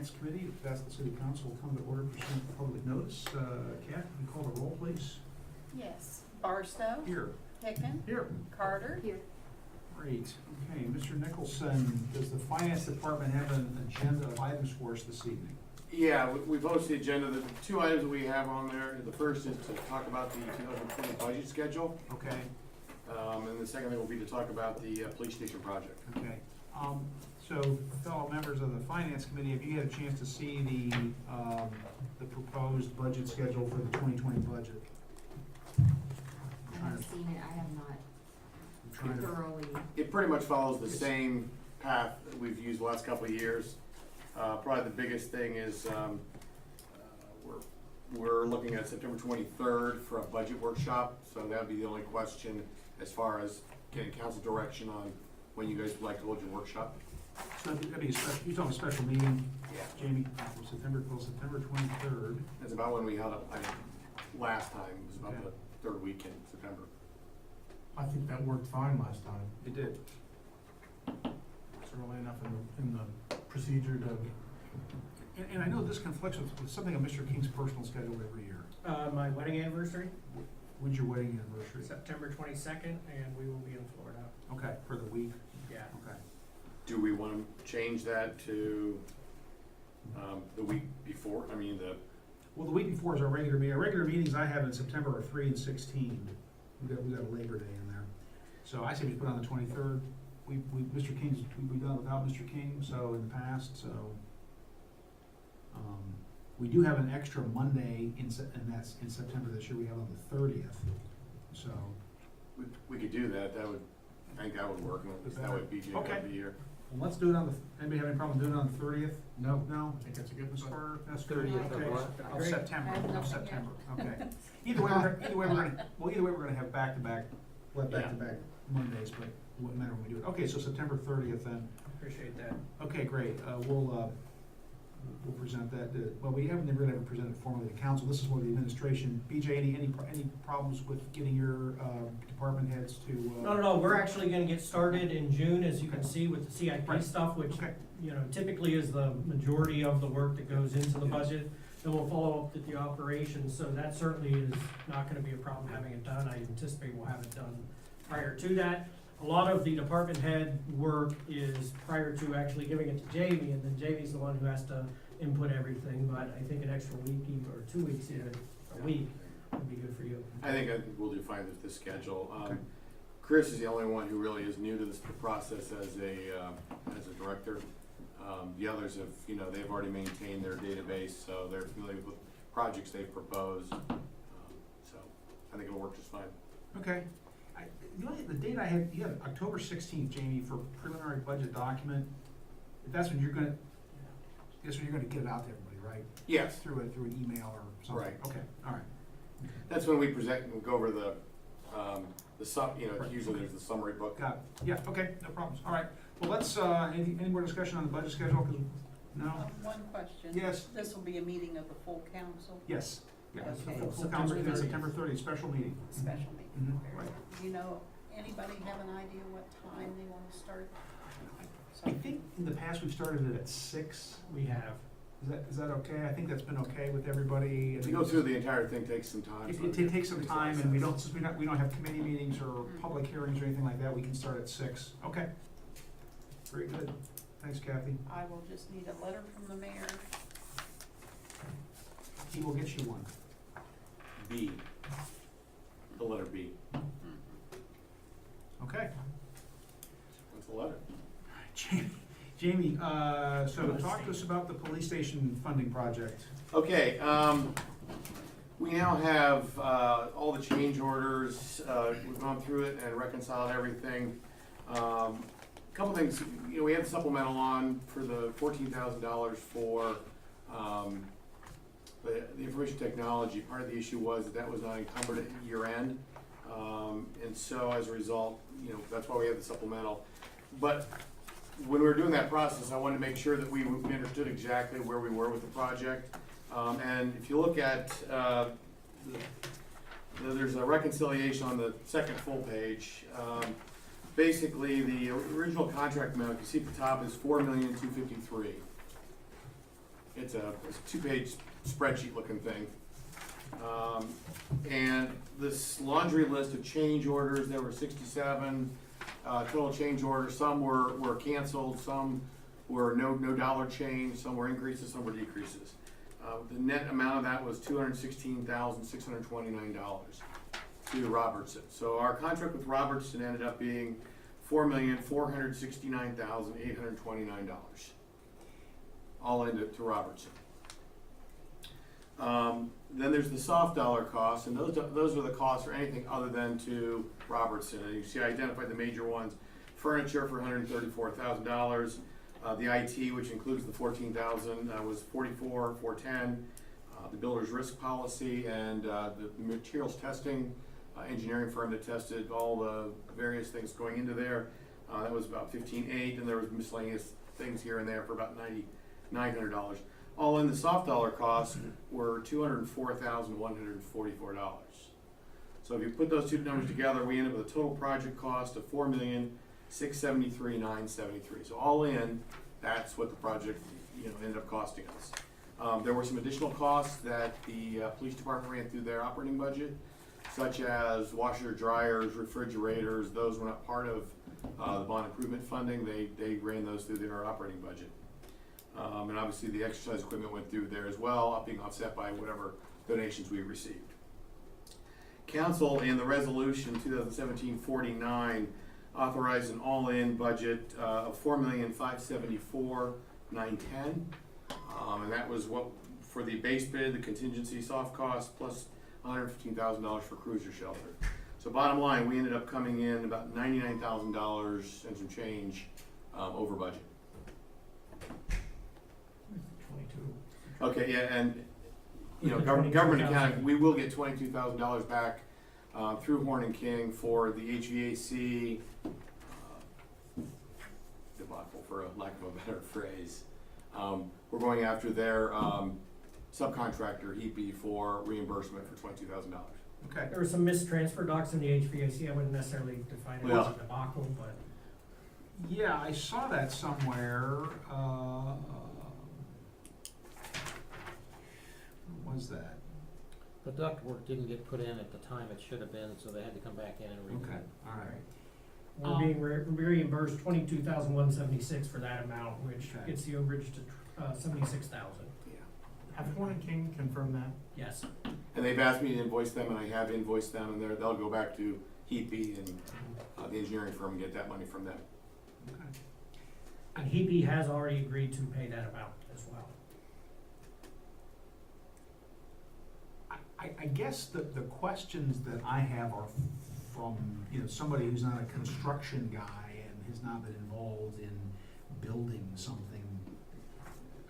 Finance Committee of Vassar City Council will come to order pursuant to public notice. Kat, can you call the roll, please? Yes. Barstow. Here. Hicken. Here. Carter. Here. Great. Okay, Mr. Nicholson, does the Finance Department have an agenda of items for us this evening? Yeah, we posted the agenda. The two items that we have on there, the first is to talk about the 2020 budget schedule, Okay, and the second thing will be to talk about the police station project. okay. So fellow members of the Finance Committee, have you had a chance to see the proposed budget schedule for the 2020 budget? I have seen it, I have not I'm trying to- thoroughly. It pretty much follows the same path that we've used the last couple of years. Probably the biggest thing is we're looking at September 23rd for a budget workshop, so that would be the only question as far as getting council direction on when you guys would like to hold your workshop. So that'd be a special, you're talking a special meeting, Yeah. Jamie, September 23rd. That's about when we held it last time. It was about Okay. the third week in September. I think that worked fine last time. It did. It's early enough in the procedure to, And I know this conflicts with something on Mr. King's personal schedule every year. My wedding anniversary, When's your wedding anniversary? September 22nd, and we will be in Florida. Okay, for the week, Yeah. okay. Do we want to change that to the week before? I mean, Well, the week before is our regular meeting. Our regular meetings I have in September are 3 and 16. We got a Labor Day in there. So I say we put on the 23rd. Mr. King's, we've done without Mr. King, so in the past, so. We do have an extra Monday and that's in September this year. We have on the 30th, so. we could do that. I think that would work. That would be Okay. the year. Well, let's do it anybody have any problem doing it on the 30th? no, No? I think that's a good Ms. one. Carter, that's 30th of okay. what? Of Great. September, I have of nothing September, okay. Either way, we're gonna have back-to-back, back-to-back Mondays, but it wouldn't matter when we do it. Okay, so September 30th then. Appreciate that. Okay, great, we'll present that, well, we haven't really ever presented formally to council, this is more the administration. BJ, any problems with getting your, department heads to, No, we're actually gonna get started in June, as you can see, with the CIP Right. stuff, which, Okay. typically is the majority of the work that goes into the budget. Then we'll follow up with the operations, so that certainly is not gonna be a problem having it done. I anticipate we'll have it done prior to that. A lot of the department head work is prior to actually giving it to Jamie, and then Jamie's the one who has to input everything, but I think an extra week or 2 weeks even, a week would be good for you. I think we'll do fine with this schedule. Okay. Chris is the only one who really is new to this process as a director. The others have, they've already maintained their database, so they're familiar with projects they've proposed. So I think it'll work just fine. okay. The date I had, you had October 16th, Jamie, for preliminary budget document. That's when you're gonna get it out to everybody, right? Yes, Through an email or something? Right. Okay, all right. that's when we present and go over the Right. usually there's the summary book. Got it. Yeah, okay, no problems. All right. Well, let's, any more discussion on the budget schedule? 'Cause no? One question. Yes, This will be a meeting of the full council, yes. Yeah, Okay. full council, September 30th, special meeting. special meeting. Mhm, right. Do you know, anybody have an idea what time they want to start? I think in the past we've started it at 6. We have. Is that okay? I think that's been okay with everybody. To go through the entire thing takes some time. so It takes some makes a lot time, of and we sense. don't, we don't have committee meetings or public hearings or anything like that. We can start at 6. Okay. Very good. Thanks, Kathy. I will just need a letter from the mayor. He will get you one. B. The letter B. Okay. What's the letter? Jamie, so talk to us about the police station funding project. Okay, we now have all the change orders. We've gone through it and reconciled everything. Couple things, we had the supplemental on for the $14,000 for the information technology. Part of the issue was that was not encumbered at year end. And so as a result, that's why we have the supplemental. But when we were doing that process, I wanted to make sure that we understood exactly where we were with the project. And if you look at, there's a reconciliation on the second full page. Basically, the original contract amount, you see at the top, is $4,253,000. It's a two-page spreadsheet looking thing. And this laundry list of change orders, there were 67 total change orders. Some were canceled, some were no dollar change, some were increases, some were decreases. The net amount of that was $216,629 to Robertson. So our contract with Robertson ended up being $4,469,829, all into Robertson. Then there's the soft dollar costs, and those are the costs for anything other than to Robertson. And you see, I identified the major ones: furniture for $134,000. The IT, which includes the $14,000, was $44,410. The builder's risk policy and the materials testing engineering firm that tested all the various things going into there, that was about $15,800, and there was miscellaneous things here and there for about $9,900. All in, the soft dollar costs were $204,144. So if you put those two numbers together, we end up with a total project cost of $4,673,973. So all in, that's what the project ended up costing us. There were some additional costs that the police department ran through their operating budget, such as washer, dryers, refrigerators. Those were not part of the bond improvement funding. They ran those through their operating budget. And obviously the exercise equipment went through there as well, being offset by whatever donations we received. Council, in the resolution 2017-49, authorized an all-in budget of $4,574,910. And that was what for the base bid, the contingency soft cost, plus $115,000 for cruiser shelter. So bottom line, we ended up coming in about $99,000 and some change over budget. 22. Okay, yeah, and With the government 22,000. accounting, we will get $22,000 back through Horn and King for the HVAC debacle, for a lack of a better phrase. We're going after their subcontractor, HEPE, for reimbursement for $22,000. Okay. There were some missed transfer docs in the HVAC. I wouldn't necessarily define it as Well- a debacle, but Yeah, I saw that somewhere. What was that? The ductwork didn't get put in at the time it should have been, so they had to come back in and redo Okay, it. all right. we're being reimbursed $22,176 for that amount, which Okay. gets the overage to $76,000. Have Horn and King confirmed that? Yes. And they've asked me to invoice them, and I have invoiced them, and they'll go back to HEPE and the engineering firm and get that money from them. Okay. And HEPE has already agreed to pay that amount as well. I guess the questions that I have are from, somebody who's not a construction guy and has not been involved in building something.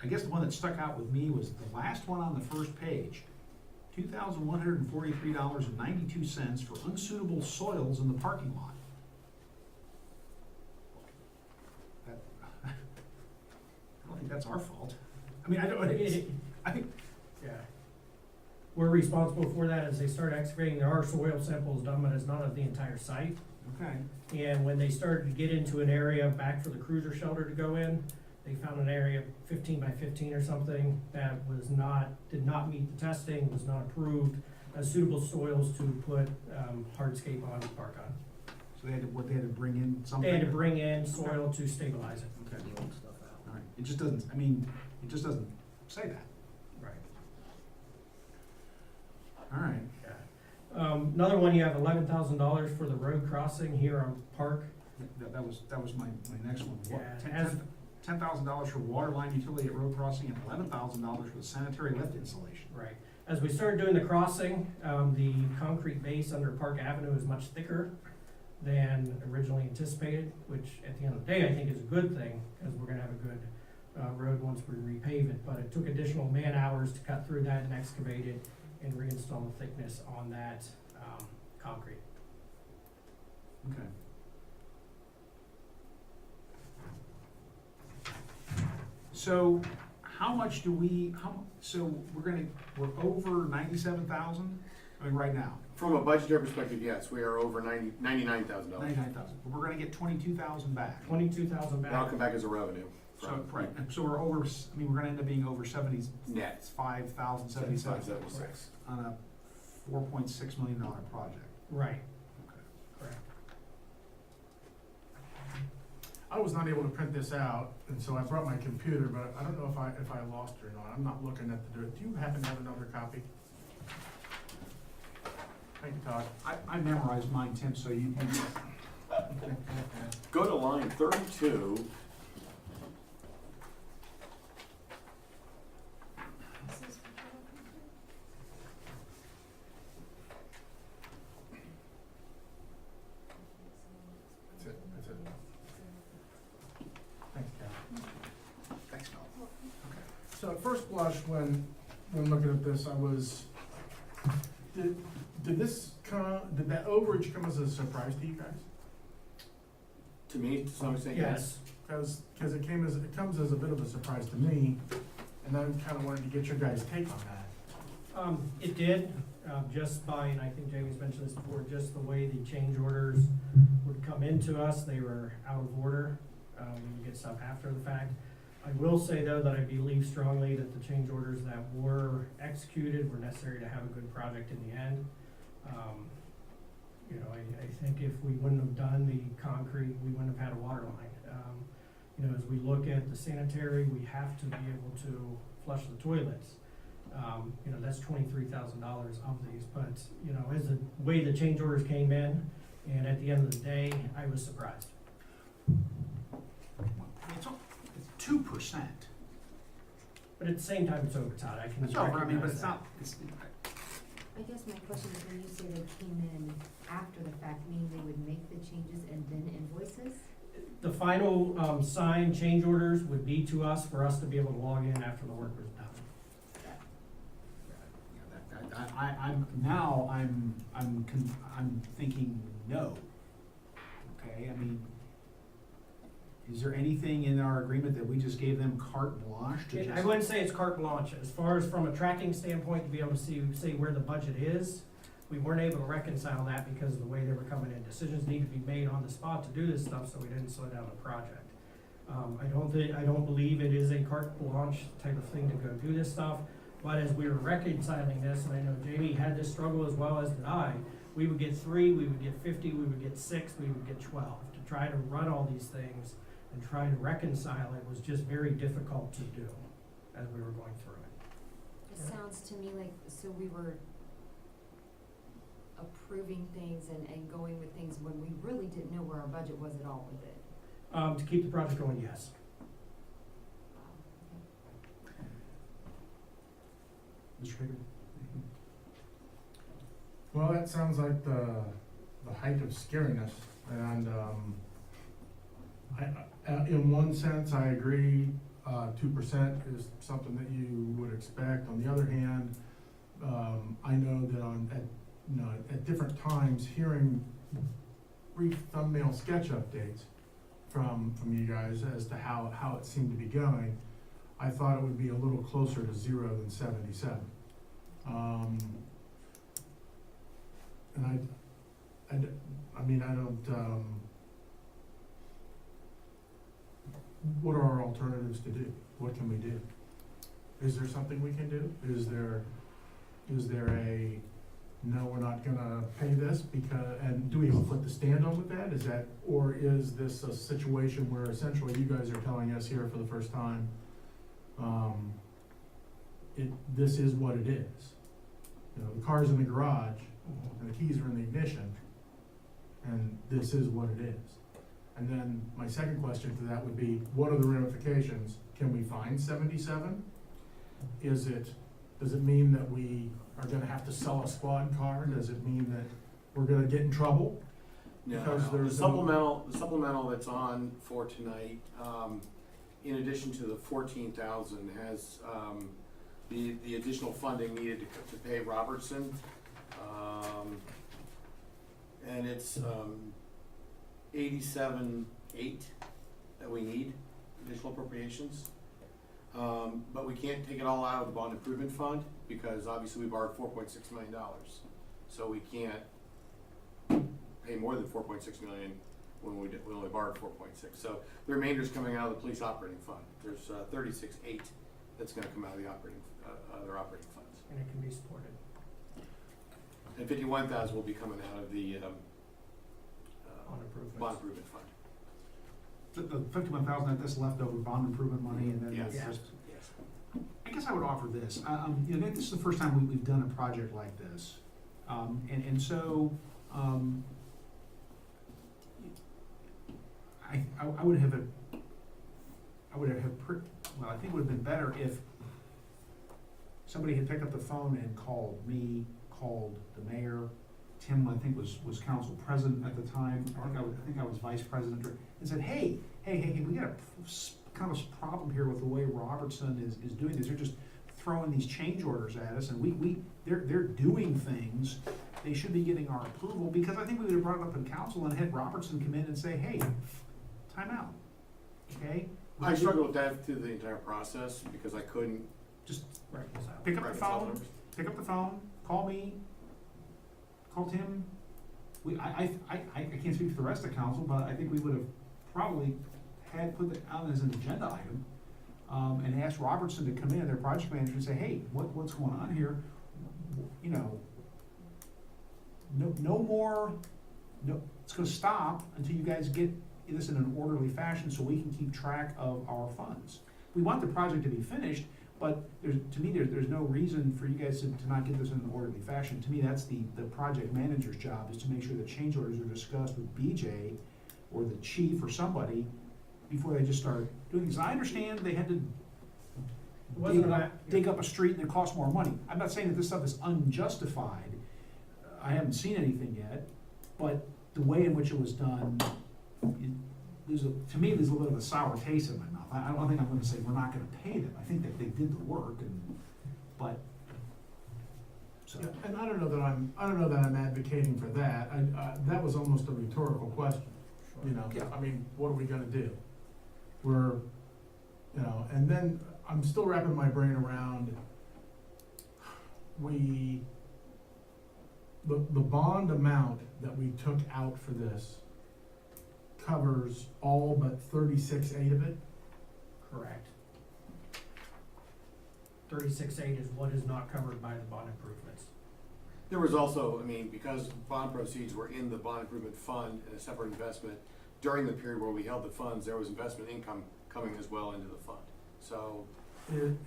I guess the one that stuck out with me was the last one on the first page. $2,143.92 for unsuitable soils in the parking lot. I don't think that's our fault. I mean, I think, Yeah. We're responsible for that as they start excavating. There are soil samples done, but it's not of the entire site. okay. And when they started to get into an area back for the cruiser shelter to go in, they found an area 15 by 15 or something that did not meet the testing, was not approved as suitable soils to put hardscape on, park on. So they had to bring in something? They had to bring in soil to stabilize it. Okay, The old stuff out. all right. It just doesn't say that. Right. All right. Another one, you have $11,000 for the road crossing here on Park. That was my next one. Yeah, $10,000 for water line utility at road crossing and $11,000 for the sanitary lift installation. Right. As we started doing the crossing, the concrete base under Park Avenue is much thicker than originally anticipated, which at the end of the day, I think is a good thing, because we're gonna have a good road once we repave it. But it took additional man hours to cut through that and excavate it and reinstall the thickness on that concrete. Okay. So how much do so we're over 97,000, I mean, right now, From a budgetary perspective, yes, we are over $99,000. 99,000, but we're gonna get 22,000 back. 22,000 That'll back. come back as a revenue. So, from. right, so we're over, I mean, we're gonna end up being over Net. 75,000, 77 75,706. on a $4.6 million project. Right, Okay. correct. I was not able to print this out, and so I brought my computer, but I don't know if I lost it or not. I'm not looking at the, do you happen to have another copy? Thank you, Todd. I memorized mine, Tim, so you, Go to line 32. That's it, that's it. Thanks, Cal. thanks, Mel. So at first blush, when looking at this, I was, did that overage come as a surprise to you guys? To me, to some extent, yes. Because it comes as a bit of a surprise to me, and I kind of wanted to get your guys' take on that. It did, just by, and I think Jamie's mentioned this before, just the way the change orders would come into us, they were out of order, when you get stuff after the fact. I will say though that I believe strongly that the change orders that were executed were necessary to have a good project in the end. You know, I think if we wouldn't have done the concrete, we wouldn't have had a water line. You know, as we look at the sanitary, we have to be able to flush the toilets. You know, that's $23,000 of these, but, you know, as the way the change orders came in, and at the end of the day, I was surprised. It's 2%. But at the same time, it's over, Todd, I can It's over, I mean, but recognize it's that. not, it's, I guess my question is, when you say they came in after the fact, meaning they would make the changes and then invoices? The final, signed change orders would be to us for us to be able to log in after the work was done. I'm thinking no. Okay, I mean, is there anything in our agreement that we just gave them carte blanche to just? I wouldn't say it's carte blanche, as far as from a tracking standpoint, to be able to say where the budget is, we weren't able to reconcile that because of the way they were coming in. Decisions need to be made on the spot to do this stuff, so we didn't slow down the project. I don't believe it is a carte blanche type of thing to go do this stuff, but as we were reconciling this, and I know Jamie had this struggle as well as did I, we would get 3, we would get 50, we would get 6, we would get 12. To try to run all these things and try to reconcile it was just very difficult to do as we were going through it. It sounds to me like, so we were approving things and going with things when we really didn't know where our budget was at all with it. To keep the project going, yes. Mr. Hager? Well, that sounds like the height of scariness, and, in one sense, I agree, 2% is something that you would expect. On the other hand, I know that at different times, hearing brief thumbnail sketch updates from you guys as to how it seemed to be going, I thought it would be a little closer to 0 than 77. And I mean, I don't, what are our alternatives to do? What can we do? Is there something we can do? Is there a, no, we're not gonna pay this because, and do we have a foot to stand on with that? Is that, or is this a situation where essentially you guys are telling us here for the first time, this is what it is? You know, the car's in the garage, and the keys are in the ignition, and this is what it is. And then my second question to that would be, what are the ramifications? Can we find 77? Does it mean that we are gonna have to sell a squad car? Does it mean that we're gonna get in trouble? No, Because the there's supplemental that's on for tonight, in addition to the 14,000, has, the additional funding needed to pay Robertson. And it's, 87.8 that we need, additional appropriations. But we can't take it all out of the bond improvement fund, because obviously we borrowed $4.6 million. So we can't pay more than $4.6 million when we only borrowed 4.6. So the remainder is coming out of the police operating fund. There's 36.8 that's gonna come out of the other operating funds. And it can be supported. And 51,000 will be coming out of the On improvements. bond improvement fund. The 51,000, that's leftover bond improvement money, and then Yes. the rest. Yes. I guess I would offer this, you know, this is the first time we've done a project like this. And so, I would have, well, I think it would have been better if somebody had picked up the phone and called me, called the mayor. Tim, I think, was council president at the time. I think I was vice president, and said, hey, we got kind of a problem here with the way Robertson is doing this. They're just throwing these change orders at us, and they're doing things. They should be getting our approval, because I think we would have brought it up in council and had Robertson come in and say, hey, time out, okay? I struggled with that through the entire process because I couldn't Just Reconcile. pick up the reconcile phone, numbers. call me, call Tim. I can't speak for the rest of council, but I think we would have probably put it out as an agenda item, and asked Robertson to come in, their project manager, and say, hey, what's going on here? You know, no more, it's gonna stop until you guys get this in an orderly fashion so we can keep track of our funds. We want the project to be finished, but there's no reason for you guys to not get this in an orderly fashion. To me, that's the project manager's job, is to make sure that change orders are discussed with BJ or the chief or somebody before they just start doing these. I understand they had to It wasn't dig up a street and it costs more money. I'm not saying that this stuff is unjustified. I haven't seen anything yet, but the way in which it was done, to me, there's a little bit of a sour taste in my mouth. I don't think I'm gonna say we're not gonna pay them. I think that they did the work, so. Yeah, and I don't know that I'm advocating for that. That was almost a rhetorical question, you know? Yeah. I mean, what are we gonna do? We're, you know, and then I'm still wrapping my brain around, the bond amount that we took out for this covers all but 36.8 of it? Correct. 36.8 is what is not covered by the bond improvements. There was also, I mean, because bond proceeds were in the bond improvement fund and a separate investment, during the period where we held the funds, there was investment income coming as well into the fund. So,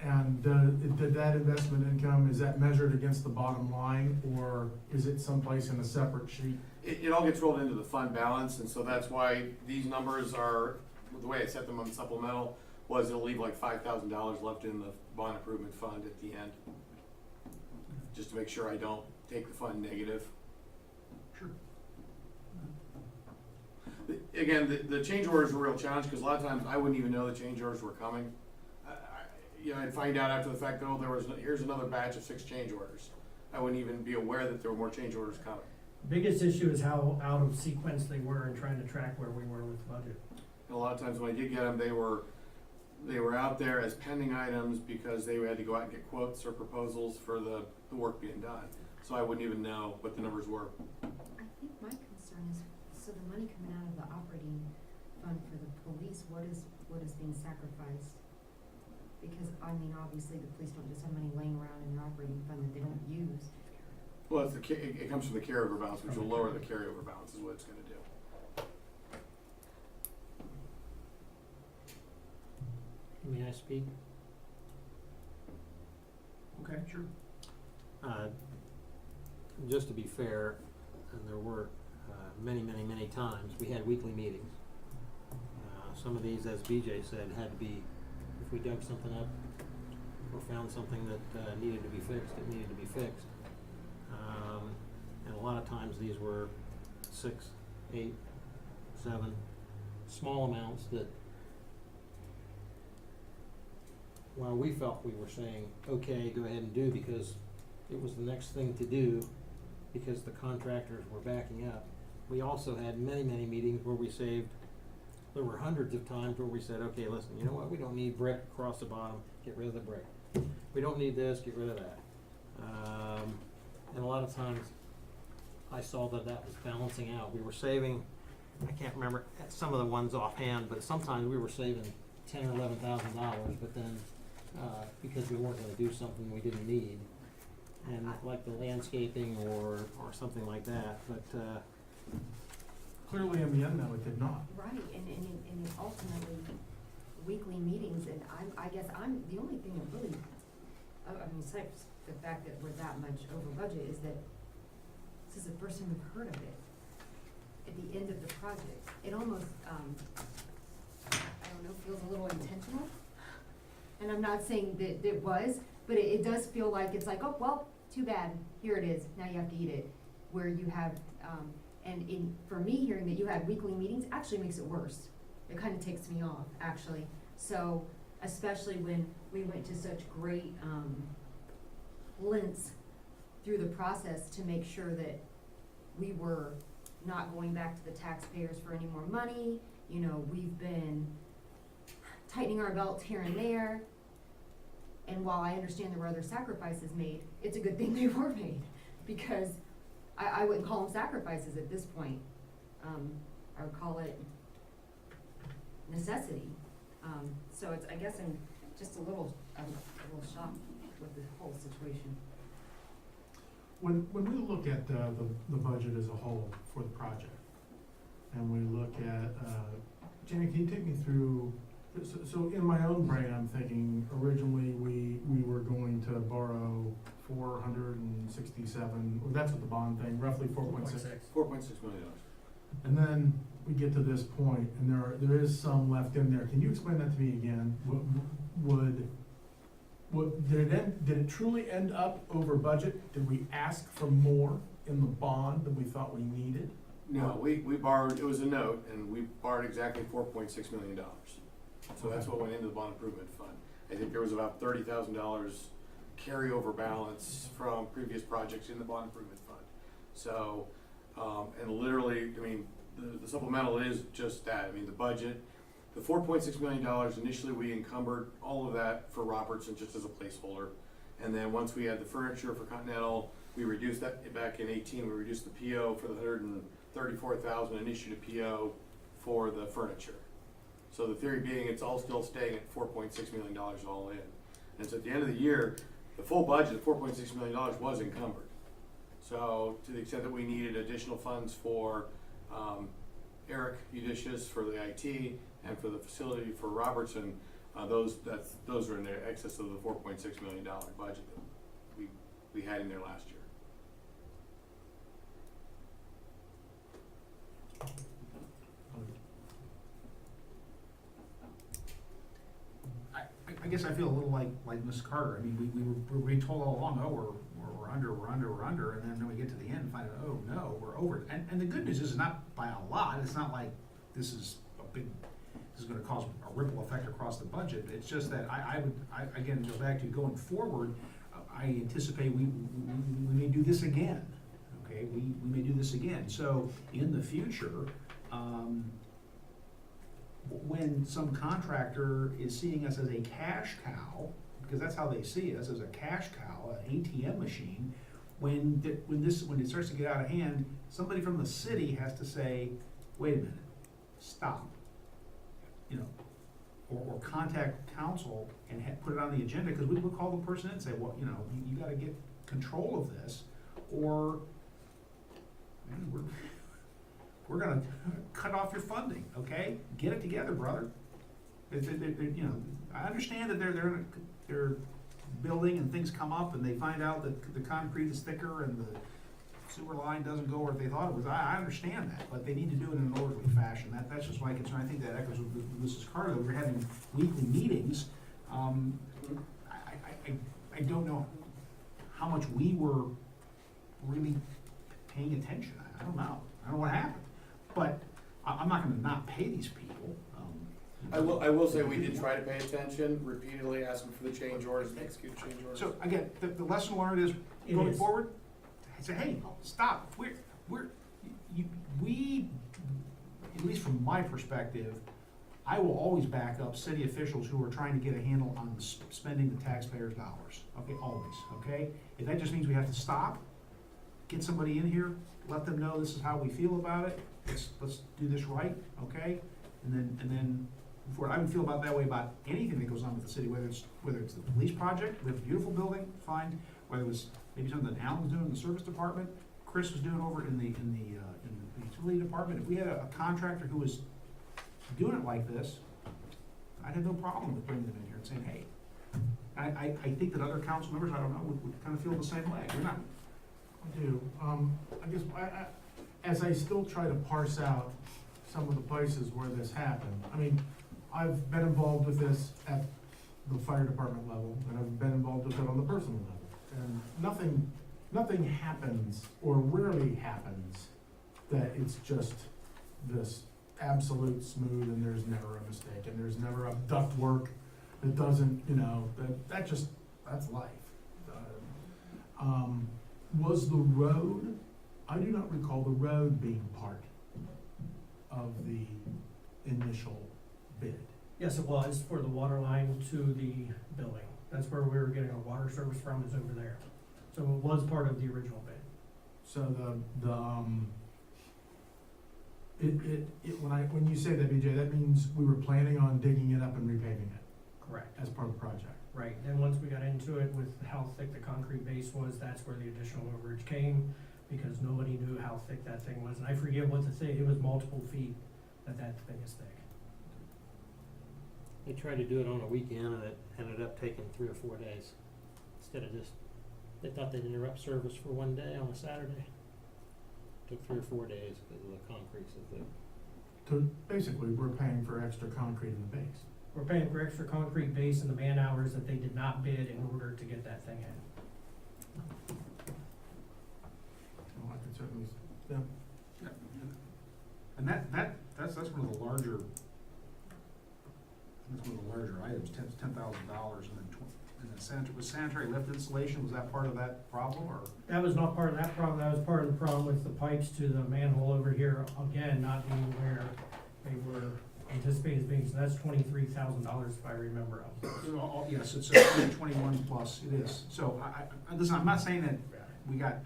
And did that investment income, is that measured against the bottom line, or is it someplace in a separate sheet? it all gets rolled into the fund balance, and so that's why these numbers are, the way I set them on supplemental, was it'll leave like $5,000 left in the bond improvement fund at the end. Just to make sure I don't take the fund negative. Sure. Again, the change orders were a real challenge, because a lot of times I wouldn't even know the change orders were coming. You know, I'd find out after the fact, oh, here's another batch of 6 change orders. I wouldn't even be aware that there were more change orders coming. Biggest issue is how out of sequence they were and trying to track where we were with the budget. And a lot of times when I did get them, they were out there as pending items because they had to go out and get quotes or proposals for the work being done. So I wouldn't even know what the numbers were. I think my concern is, so the money coming out of the operating fund for the police, what is being sacrificed? Because, I mean, obviously, the police don't just have money laying around in their operating fund that they don't use. Well, it comes from the carryover balance, which will lower the carryover balance is what it's gonna do. May I speak? Okay, sure. Just to be fair, and there were many times, we had weekly meetings. Some of these, as BJ said, had to be, if we dug something up or found something that needed to be fixed, it needed to be fixed. And a lot of times these were 6, 8, 7, small amounts that, while we felt we were saying, okay, go ahead and do, because it was the next thing to do, because the contractors were backing up, we also had many meetings where we saved, there were hundreds of times where we said, okay, listen, you know what, we don't need brick across the bottom, get rid of the brick. We don't need this, get rid of that. And a lot of times, I saw that was balancing out. We were saving I can't remember some of the ones offhand, but sometimes we were saving $10,000 or $11,000, but then, because we weren't gonna do something we didn't need. And like the landscaping or something like that, but, Clearly in the end, though, it did not. Right, and ultimately, weekly meetings, and I guess I'm, the only thing that really, I mean, besides the fact that we're that much over budget, is that this is the first time we've heard of it at the end of the project. It almost, I don't know, feels a little intentional. And I'm not saying that it was, but it does feel like it's like, oh, well, too bad, here it is, now you have to eat it. Where you have, for me, hearing that you had weekly meetings actually makes it worse. It kind of takes me off, actually. So, especially when we went to such great, lengths through the process to make sure that we were not going back to the taxpayers for any more money. You know, we've been tightening our belts here and there. And while I understand there were other sacrifices made, it's a good thing they were made, because I wouldn't call them sacrifices at this point. I would call it necessity. So it's, I guess I'm just a little shocked with the whole situation. When we look at the budget as a whole for the project, and we look at, Jenny, can you take me through, so in my own brain, I'm thinking originally we were going to borrow 467, or that's what the bond thing, roughly 4.6. $4.6 million. And then we get to this point, and there is some left in there. Can you explain that to me again? Did it truly end up over budget? Did we ask for more in the bond than we thought we needed? No, we borrowed, it was a note, and we borrowed exactly $4.6 million. So that's what went into the bond improvement fund. I think there was about $30,000 carryover balance from previous projects in the bond improvement fund. So, and literally, I mean, the supplemental is just that. I mean, the budget, the $4.6 million, initially we encumbered all of that for Robertson just as a placeholder. And then once we had the furniture for Continental, we reduced that back in 18, we reduced the PO for the $134,000 and issued a PO for the furniture. So the theory being it's all still staying at $4.6 million all in. And so at the end of the year, the full budget, $4.6 million, was encumbered. So to the extent that we needed additional funds for Eric Udicious for the IT and for the facility for Robertson, those are in the excess of the $4.6 million budget that we had in there last year. I guess I feel a little like Ms. Carter. I mean, we were being told all along, oh, we're under, and then we get to the end and find out, oh, no, we're over. And the good news is not by a lot. It's not like this is gonna cause a ripple effect across the budget. It's just that I again, go back to going forward, I anticipate we may do this again, okay? We may do this again. So in the future, when some contractor is seeing us as a cash cow, because that's how they see us, as a cash cow, an ATM machine, when it starts to get out of hand, somebody from the city has to say, wait a minute, stop. You know, or contact council and put it on the agenda, because we would call the person in and say, well, you know, you gotta get control of this, or man, we're gonna cut off your funding, okay? Get it together, brother. You know, I understand that they're building and things come up and they find out that the concrete is thicker and the sewer line doesn't go where they thought it was. I understand that, but they need to do it in an orderly fashion. That's just my concern. I think that echoes with Mrs. Carter. We're having weekly meetings. I don't know how much we were really paying attention. I don't know. I don't know what happened. But I'm not gonna not pay these people. I will say we did try to pay attention, repeatedly asking for the change orders and execute change orders. So again, the lesson learned is It going is. forward, say, hey, stop. We, at least from my perspective, I will always back up city officials who are trying to get a handle on spending the taxpayers' dollars. Okay, always, okay? If that just means we have to stop, get somebody in here, let them know this is how we feel about it, let's do this right, okay? And then, before, I would feel about that way about anything that goes on with the city, whether it's the police project, we have a beautiful building, fine, whether it was maybe something that Alan's doing in the service department, Chris was doing over in the utility department, if we had a contractor who was doing it like this, I'd have no problem with bringing them in here and saying, hey, I think that other council members, I don't know, would kind of feel the same way, we're not, I do. I guess, as I still try to parse out some of the places where this happened, I mean, I've been involved with this at the fire department level, and I've been involved with it on the personal level. And nothing happens, or rarely happens, that it's just this absolute smooth and there's never a mistake, and there's never a duct work that doesn't, that's life. Was the road, I do not recall the road being part of the initial bid. Yes, it was for the water line to the building. That's where we were getting our water service from, is over there. So it was part of the original bid. So when you say that, BJ, that means we were planning on digging it up and repaving it Correct. as part of the project. Right, then once we got into it with how thick the concrete base was, that's where the additional overage came, because nobody knew how thick that thing was. And I forget what to say, it was multiple feet that thing is thick. They tried to do it on a weekend and it ended up taking 3 or 4 days. Instead of just, they thought they'd interrupt service for one day on a Saturday. Took 3 or 4 days because of the concrete so thick. So basically, we're paying for extra concrete in the base. We're paying for extra concrete base and the man hours that they did not bid in order to get that thing in. Well, I could certainly, yeah. And that's one of the larger, items, $10,000, and then sanitary lift installation, was that part of that problem, or? That was not part of that problem, that was part of the problem with the pipes to the manhole over here, again, not being where they were anticipated as being, so that's $23,000 if I remember. Yes, it's 21 plus, it is. So listen, I'm not saying that we got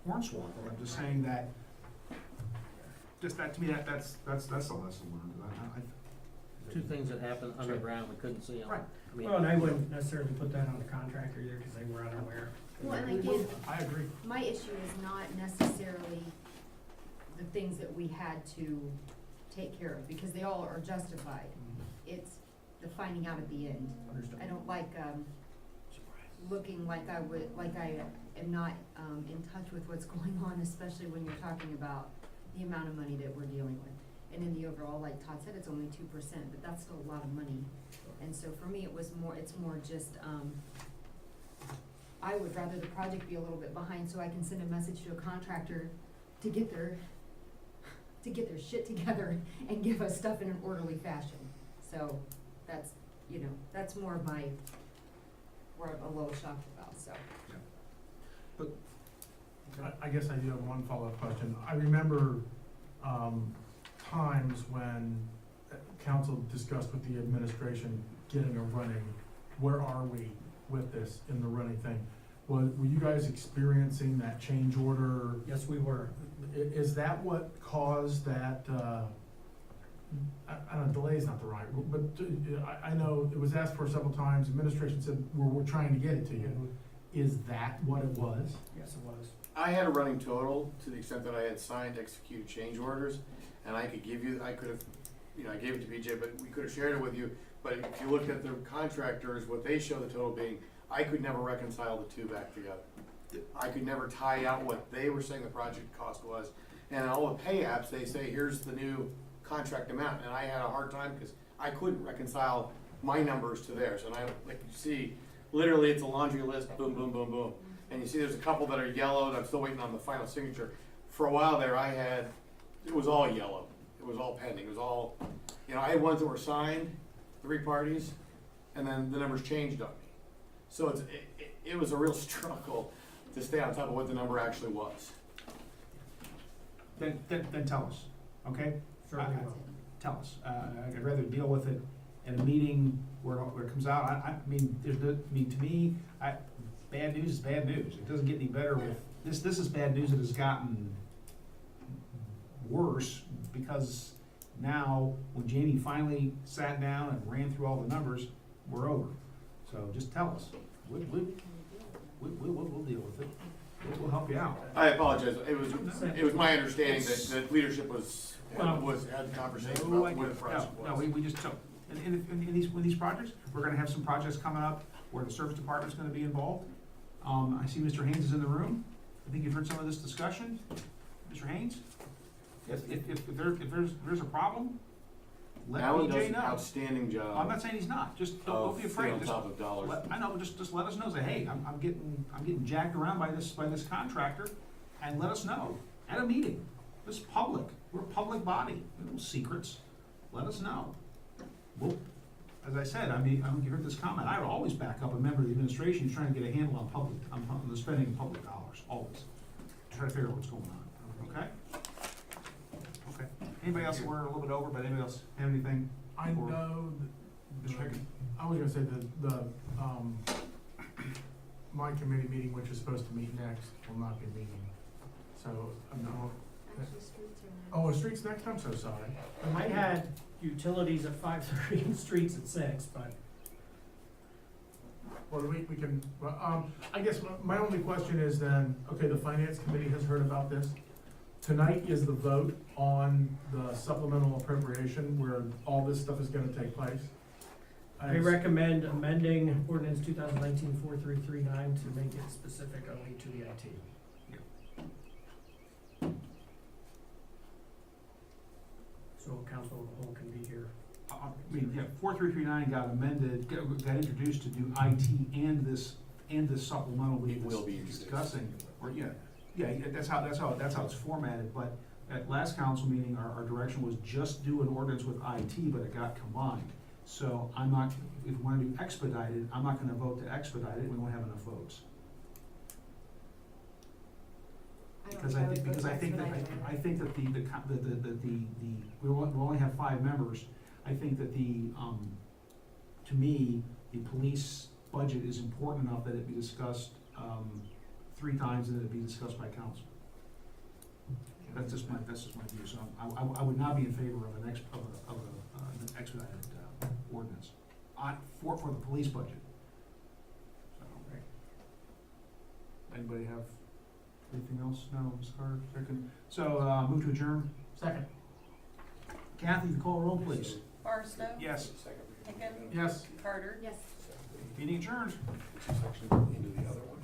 hornswoggled, I'm just saying that, just that, to me, that's the lesson learned. 2 things that happened underground we couldn't see on. Right. I mean, Well, and I wouldn't necessarily put that on the contractor either, because they were unaware. Well, and again, I agree. my issue is not necessarily the things that we had to take care of, because they all are justified. It's the finding out at the end. Understood. I don't like, looking like I am not, in touch with what's going on, especially when you're talking about the amount of money that we're dealing with. And in the overall, like Todd said, it's only 2%, but that's still a lot of money. And so for me, it's more just, I would rather the project be a little bit behind so I can send a message to a contractor to get their shit together and give us stuff in an orderly fashion. So that's more of where I'm a little shocked about, so. I guess I do have one follow-up question. I remember, times when council discussed with the administration getting a running, where are we with this in the running thing? Were you guys experiencing that change order? Yes, we were. Is that what caused that, I don't know, delay is not the right word, but I know it was asked for several times, administration said, we're trying to get it to you. Is that what it was? Yes, it was. I had a running total to the extent that I had signed, executed change orders, and I could give you, I could have, I gave it to BJ, but we could have shared it with you. But if you look at the contractors, what they show the total being, I could never reconcile the two back together. I could never tie out what they were saying the project cost was. And all the pay apps, they say, here's the new contract amount, and I had a hard time because I couldn't reconcile my numbers to theirs. And like you see, literally it's a laundry list, boom, boom, boom, boom. And you see there's a couple that are yellow, and I'm still waiting on the final signature. For a while there, it was all yellow. It was all pending. It was all, I had ones that were signed, 3 parties, and then the numbers changed on me. So it was a real struggle to stay on top of what the number actually was. Then tell us, okay? Certainly will. Tell us. I'd rather deal with it in a meeting where it comes out. To me, bad news is bad news. It doesn't get any better with, this is bad news that has gotten worse because now, when Jamie finally sat down and ran through all the numbers, we're over. So just tell us. We'll deal with it. We'll help you out. I apologize, it was my understanding that leadership had conversation No, about where the project no, was. we just, so, in these projects, we're gonna have some projects coming up where the service department's gonna be involved. I see Mr. Haynes is in the room. I think you've heard some of this discussion. Mr. Haynes? If there's a problem, let Alan does BJ an know. outstanding job. I'm not saying he's not, just don't of be staying afraid. on Just top of dollars. I know, just let us know, say, hey, I'm getting jacked around by this contractor, and let us know at a meeting. This is public, we're a public body, no secrets, let us know. Well, as I said, I mean, you heard this comment, I would always back up a member of the administration who's trying to get a handle on the spending of public dollars, always. Try to figure out what's going on, okay? Okay, anybody else, we're a little bit over, but anybody else have anything? I Or- know, Mr. Hicken? I was gonna say my committee meeting, which is supposed to meet next, will not be meeting. So, I'm not, Actually, streets are next. oh, streets next, I'm so sorry. I had utilities at 5:30 and streets at 6, but Well, we can, I guess my only question is then, okay, the finance committee has heard about this. Tonight is the vote on the supplemental appropriation where all this stuff is gonna take place. I recommend amending ordinance 2019-4339 to make it specific only to the IT. So council of the whole can be here. I mean, yeah, 4339 got amended, got introduced to do IT and this supplemental we It will be were introduced. discussing. Or, yeah, that's how it's formatted, but at last council meeting, our direction was just do an ordinance with IT, but it got combined. So I'm not, if we wanna do expedited, I'm not gonna vote to expedite it, we won't have enough votes. Because I think that we only have 5 members. I think that to me, the police budget is important enough that it be discussed, 3 times and that it be discussed by council. That's just my view, so I would not be in favor of an expedited, ordinance for the police budget. So, anybody have anything else? No, Ms. Carter, second. So, move to adjourn. Second. Kathy, the call roll, please. Barstow? Yes. Hicken? Yes. Carter? Yes. Meeting adjourned. Section into the other one.